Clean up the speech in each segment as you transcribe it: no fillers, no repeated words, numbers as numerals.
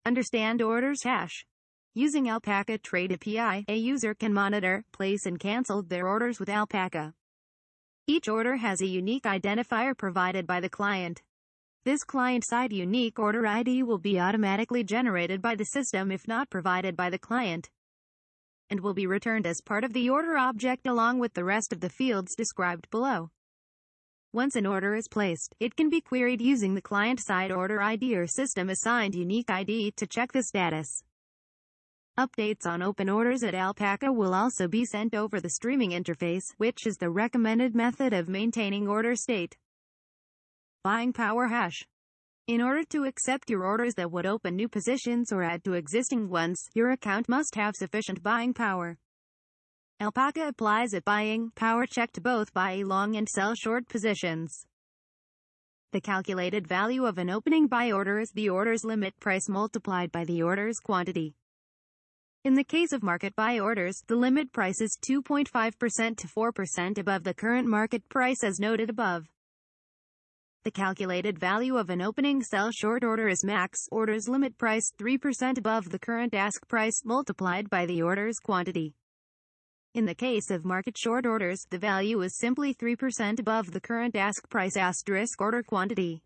Understand orders hash. Using Alpaca Trade API, a user can monitor, place and cancel their orders with Alpaca. Each order has a unique identifier provided by the client. This client-side unique order ID will be automatically generated by the system if not provided by the client, and will be returned as part of the order object along with the rest of the fields described below. Once an order is placed, it can be queried using the client-side order ID or system-assigned unique ID to check the status. Updates on open orders at Alpaca will also be sent over the streaming interface, which is the recommended method of maintaining order state. Buying power hash. In order to accept your orders that would open new positions or add to existing ones, your account must have sufficient buying power. Alpaca applies a buying power check to both buy long and sell short positions. The calculated value of an opening buy order is the order's limit price multiplied by the order's quantity. In the case of market buy orders, the limit price is 2.5% to 4% above the current market price as noted above. The calculated value of an opening sell short order is max order's limit price 3% above the current ask price multiplied by the order's quantity. In the case of market short orders, the value is simply 3% above the current ask price * order quantity.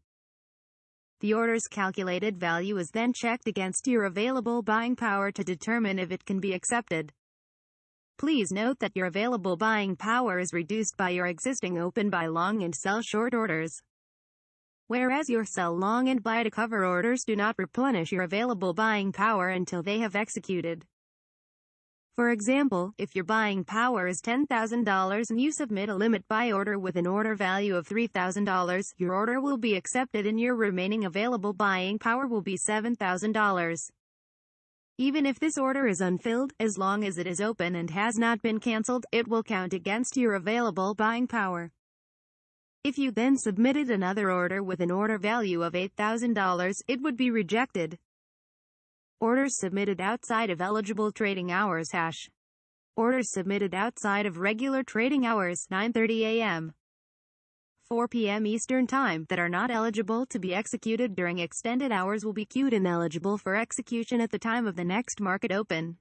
The order's calculated value is then checked against your available buying power to determine if it can be accepted. Please note that your available buying power is reduced by your existing open buy long and sell short orders, whereas your sell long and buy to cover orders do not replenish your available buying power until they have executed. For example, if your buying power is $10,000 and you submit a limit buy order with an order value of $3,000, your order will be accepted and your remaining available buying power will be $7,000. Even if this order is unfilled, as long as it is open and has not been canceled, it will count against your available buying power. If you then submitted another order with an order value of $8,000, it would be rejected. Orders submitted outside of eligible trading hours hash. Orders submitted outside of regular trading hours 9:30 a.m. 4 p.m. Eastern Time that are not eligible to be executed during extended hours will be queued and eligible for execution at the time of the next market open.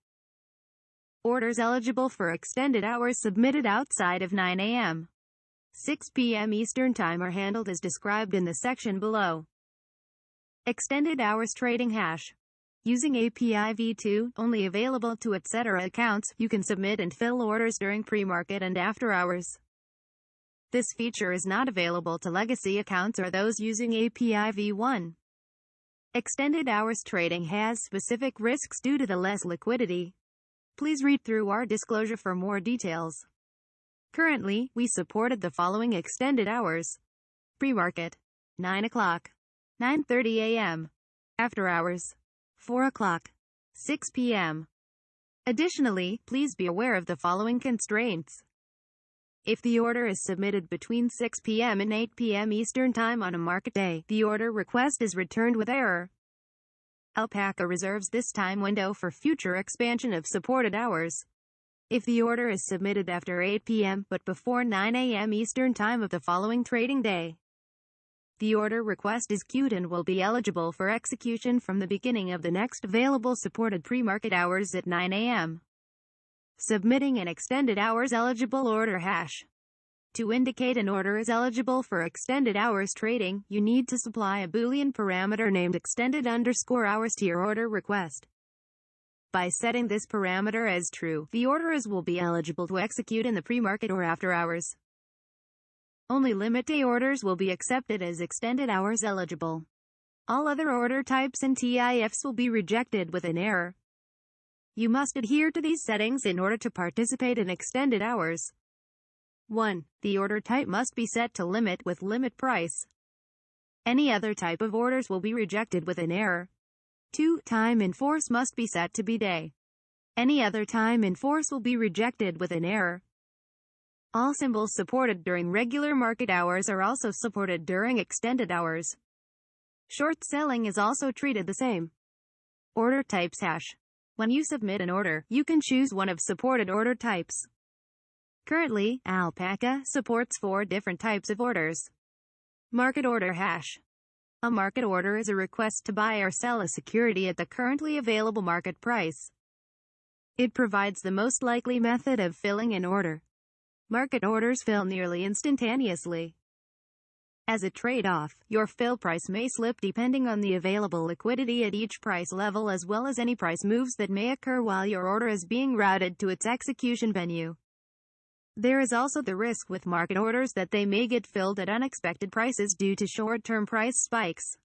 Orders eligible for extended hours submitted outside of 9 a.m. 6 p.m. Eastern Time are handled as described in the section below. Extended hours trading hash. Using API v2, only available to etc. accounts, you can submit and fill orders during pre-market and after hours. This feature is not available to legacy accounts or those using API v1. Extended hours trading has specific risks due to the less liquidity. Please read through our disclosure for more details. Currently, we supported the following extended hours. Pre-market, 9 o'clock, 9:30 a.m. After hours, 4 o'clock, 6 p.m. Additionally, please be aware of the following constraints. If the order is submitted between 6 p.m. and 8 p.m. Eastern Time on a market day, the order request is returned with error. Alpaca reserves this time window for future expansion of supported hours. If the order is submitted after 8 p.m. but before 9 a.m. Eastern Time of the following trading day, the order request is queued and will be eligible for execution from the beginning of the next available supported pre-market hours at 9 a.m. Submitting an extended hours eligible order hash. To indicate an order is eligible for extended hours trading, you need to supply a Boolean parameter named extended_hours to your order request. By setting this parameter as true, the orders will be eligible to execute in the pre-market or after hours. Only limit day orders will be accepted as extended hours eligible. All other order types and TIFs will be rejected with an error. You must adhere to these settings in order to participate in extended hours. 1. The order type must be set to limit with limit price. Any other type of orders will be rejected with an error. 2. Time in force must be set to be day. Any other time in force will be rejected with an error. All symbols supported during regular market hours are also supported during extended hours. Short selling is also treated the same. Order types hash. When you submit an order, you can choose one of supported order types. Currently, Alpaca supports 4 different types of orders. Market order hash. A market order is a request to buy or sell a security at the currently available market price. It provides the most likely method of filling an order. Market orders fill nearly instantaneously. As a trade-off, your fill price may slip depending on the available liquidity at each price level as well as any price moves that may occur while your order is being routed to its execution venue. There is also the risk with market orders that they may get filled at unexpected prices due to short-term price spikes.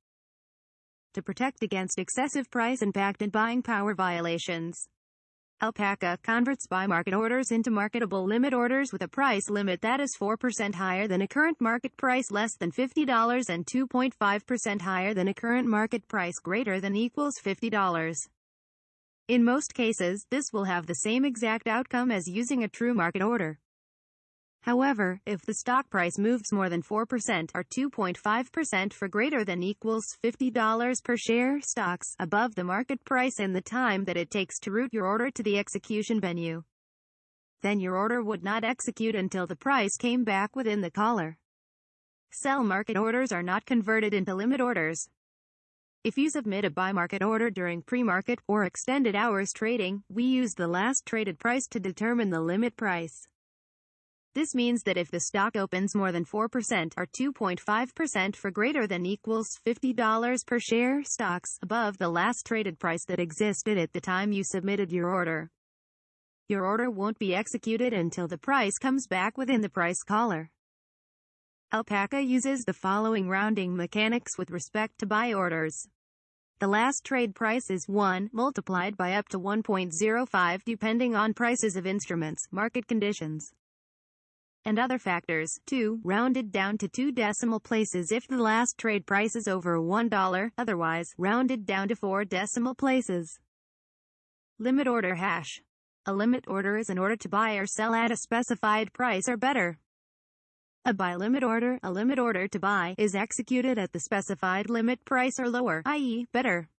To protect against excessive price impact and buying power violations, Alpaca converts buy market orders into marketable limit orders with a price limit that is 4% higher than a current market price less than $50 and 2.5% higher than a current market price greater than equals $50. In most cases, this will have the same exact outcome as using a true market order. However, if the stock price moves more than 4% or 2.5% for greater than equals $50 per share stocks above the market price in the time that it takes to route your order to the execution venue, then your order would not execute until the price came back within the collar. Sell market orders are not converted into limit orders. If you submit a buy market order during pre-market or extended hours trading, we use the last traded price to determine the limit price. This means that if the stock opens more than 4% or 2.5% for greater than equals $50 per share stocks above the last traded price that existed at the time you submitted your order won't be executed until the price comes back within the price collar. Alpaca uses the following rounding mechanics with respect to buy orders. The last trade price is 1 multiplied by up to 1.05 depending on prices of instruments, market conditions, and other factors. 2, rounded down to 2 decimal places if the last trade price is over $1, otherwise, rounded down to 4 decimal places. Limit order hash. A limit order is an order to buy or sell at a specified price or better. A buy limit order, a limit order to buy, is executed at the specified limit price or lower, i.e., better.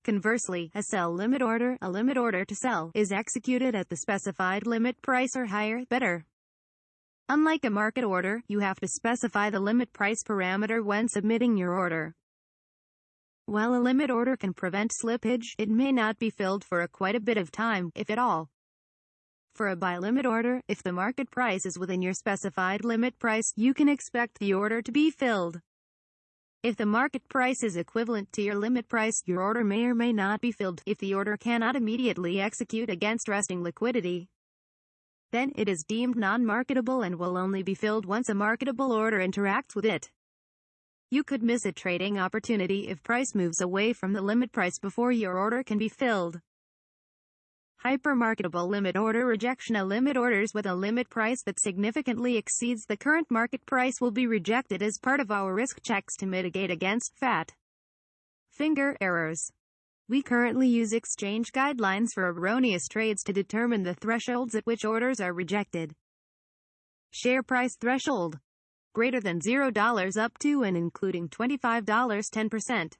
Conversely, a sell limit order, a limit order to sell, is executed at the specified limit price or higher, better. Unlike a market order, you have to specify the limit price parameter when submitting your order. While a limit order can prevent slippage, it may not be filled for quite a bit of time, if at all. For a buy limit order, if the market price is within your specified limit price, you can expect the order to be filled. If the market price is equivalent to your limit price, your order may or may not be filled. If the order cannot immediately execute against resting liquidity, then it is deemed non-marketable and will only be filled once a marketable order interacts with it. You could miss a trading opportunity if price moves away from the limit price before your order can be filled. Hypermarketable limit order rejection. A limit orders with a limit price that significantly exceeds the current market price will be rejected as part of our risk checks to mitigate against fat finger errors. We currently use exchange guidelines for erroneous trades to determine the thresholds at which orders are rejected. Share price threshold. Greater than $0 up to and including $25 10%.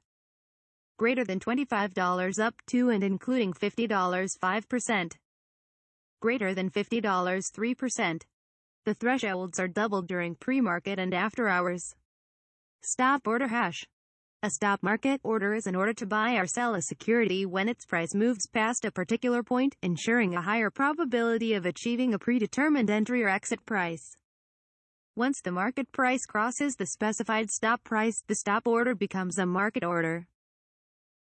Greater than $25 up to and including $50 5%. Greater than $50 3%. The thresholds are doubled during pre-market and after hours. Stop order hash. A stop market order is an order to buy or sell a security when its price moves past a particular point, ensuring a higher probability of achieving a predetermined entry or exit price. Once the market price crosses the specified stop price, the stop order becomes a market order.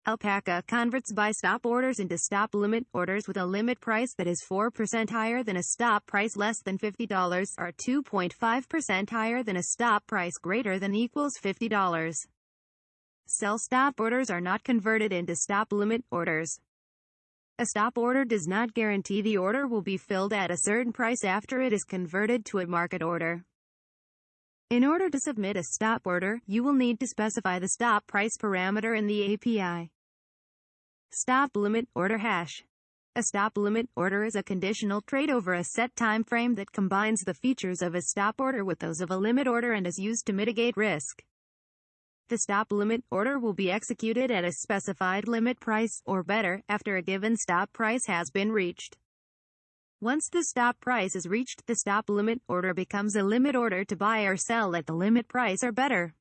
Alpaca converts buy stop orders into stop limit orders with a limit price that is 4% higher than a stop price less than $50 or 2.5% higher than a stop price greater than equals $50. Sell stop orders are not converted into stop limit orders. A stop order does not guarantee the order will be filled at a certain price after it is converted to a market order. In order to submit a stop order, you will need to specify the stop price parameter in the API. Stop limit order hash. A stop limit order is a conditional trade over a set time frame that combines the features of a stop order with those of a limit order and is used to mitigate risk. The stop limit order will be executed at a specified limit price, or better, after a given stop price has been reached. Once the stop price is reached, the stop limit order becomes a limit order to buy or sell at the limit price or better.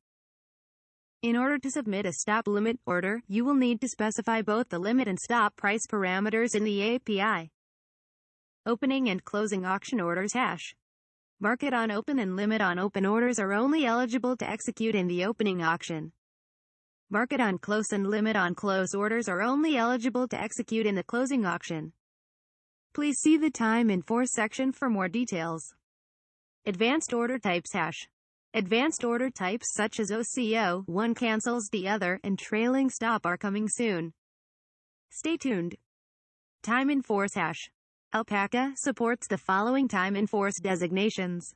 In order to submit a stop limit order, you will need to specify both the limit and stop price parameters in the API. Opening and closing auction orders hash. Market on open and limit on open orders are only eligible to execute in the opening auction. Market on close and limit on close orders are only eligible to execute in the closing auction. Please see the time in force section for more details. Advanced order types hash. Advanced order types such as OCO, one cancels the other, and trailing stop are coming soon. Stay tuned. Time in force hash. Alpaca supports the following time in force designations.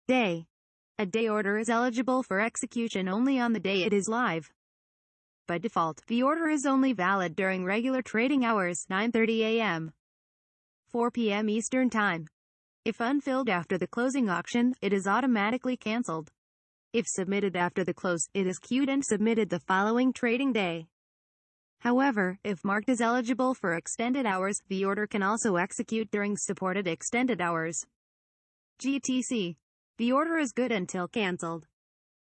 Day. A day order is eligible for execution only on the day it is live. By default, the order is only valid during regular trading hours, 9:30 a.m. 4 p.m. Eastern Time. If unfilled after the closing auction, it is automatically cancelled. If submitted after the close, it is queued and submitted the following trading day. However, if marked as eligible for extended hours, the order can also execute during supported extended hours. GTC. The order is good until cancelled.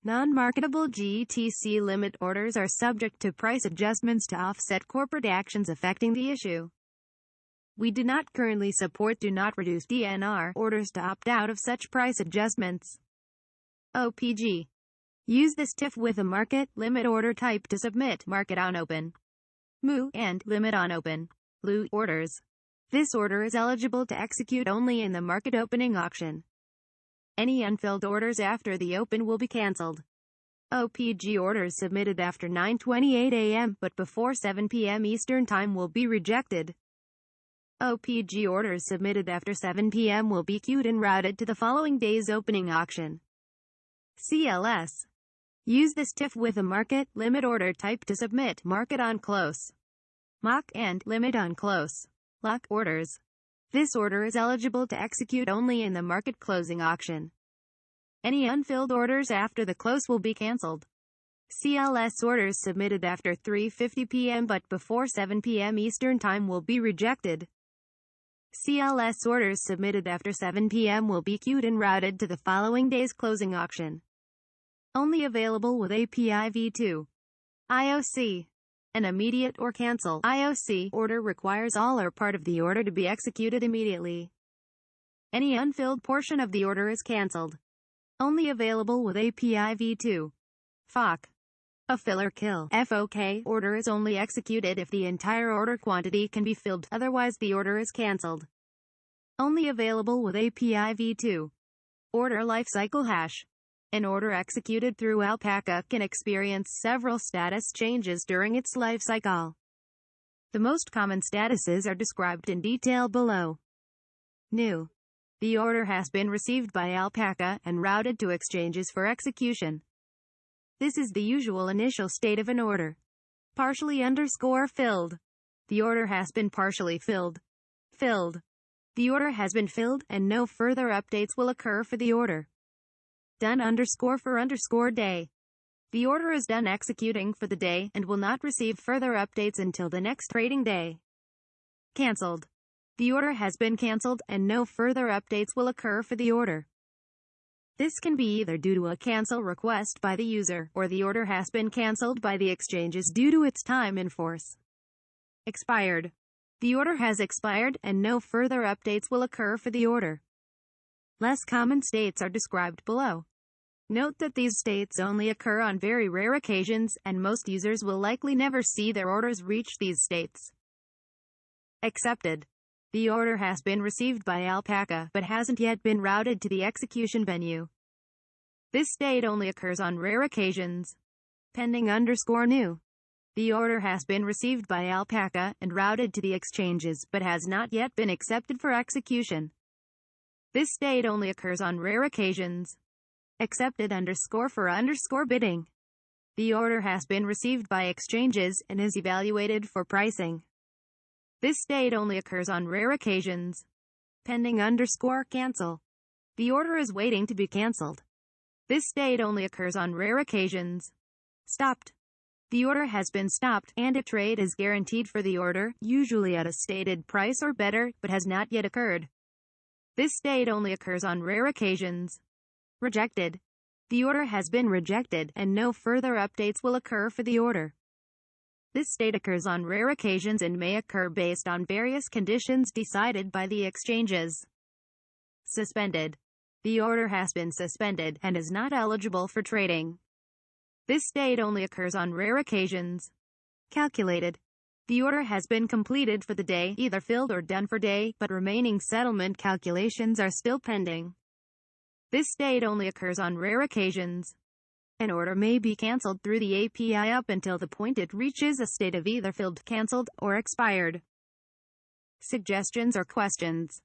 Non-marketable GTC limit orders are subject to price adjustments to offset corporate actions affecting the issue. We do not currently support do not reduce DNR orders to opt out of such price adjustments. OPG. Use this TIF with a market limit order type to submit market on open, MU, and limit on open, LU orders. This order is eligible to execute only in the market opening auction. Any unfilled orders after the open will be cancelled. OPG orders submitted after 9:28 a.m. but before 7 p.m. Eastern Time will be rejected. OPG orders submitted after 7 p.m. will be queued and routed to the following day's opening auction. CLS. Use this TIF with a market limit order type to submit market on close, MOC, and limit on close, LOC orders. This order is eligible to execute only in the market closing auction. Any unfilled orders after the close will be cancelled. CLS orders submitted after 3:50 p.m. but before 7 p.m. Eastern Time will be rejected. CLS orders submitted after 7 p.m. will be queued and routed to the following day's closing auction. Only available with API v2. IOC. An immediate or cancel IOC order requires all or part of the order to be executed immediately. Any unfilled portion of the order is cancelled. Only available with API v2. FOC. A filler kill FOK order is only executed if the entire order quantity can be filled, otherwise the order is cancelled. Only available with API v2. Order lifecycle hash. An order executed through Alpaca can experience several status changes during its lifecycle. The most common statuses are described in detail below. New. The order has been received by Alpaca and routed to exchanges for execution. This is the usual initial state of an order. Partially _ filled. The order has been partially filled. Filled. The order has been filled, and no further updates will occur for the order. Done _ day. The order is done executing for the day, and will not receive further updates until the next trading day. Cancelled. The order has been cancelled, and no further updates will occur for the order. This can be either due to a cancel request by the user, or the order has been cancelled by the exchanges due to its time in force. Expired. The order has expired, and no further updates will occur for the order. Less common states are described below. Note that these states only occur on very rare occasions, and most users will likely never see their orders reach these states. Accepted. The order has been received by Alpaca, but hasn't yet been routed to the execution venue. This state only occurs on rare occasions. Pending _ new. The order has been received by Alpaca and routed to the exchanges, but has not yet been accepted for execution. This state only occurs on rare occasions. Accepted _ bidding. The order has been received by exchanges and is evaluated for pricing. This state only occurs on rare occasions. Pending _ cancel. The order is waiting to be cancelled. This state only occurs on rare occasions. Stopped. The order has been stopped, and a trade is guaranteed for the order, usually at a stated price or better, but has not yet occurred. This state only occurs on rare occasions. Rejected. The order has been rejected, and no further updates will occur for the order. This state occurs on rare occasions and may occur based on various conditions decided by the exchanges. Suspended. The order has been suspended and is not eligible for trading. This state only occurs on rare occasions. Calculated. The order has been completed for the day, either filled or done for day, but remaining settlement calculations are still pending. This state only occurs on rare occasions. An order may be cancelled through the API up until the point it reaches a state of either filled, cancelled, or expired. Suggestions or questions?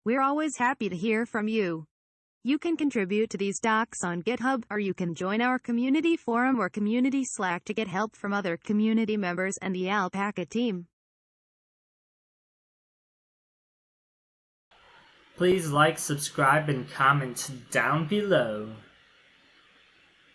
We're always happy to hear from you. You can contribute to these docs on GitHub, or you can join our community forum or community Slack to get help from other community members and the Alpaca team. Please like, subscribe, and comment down below.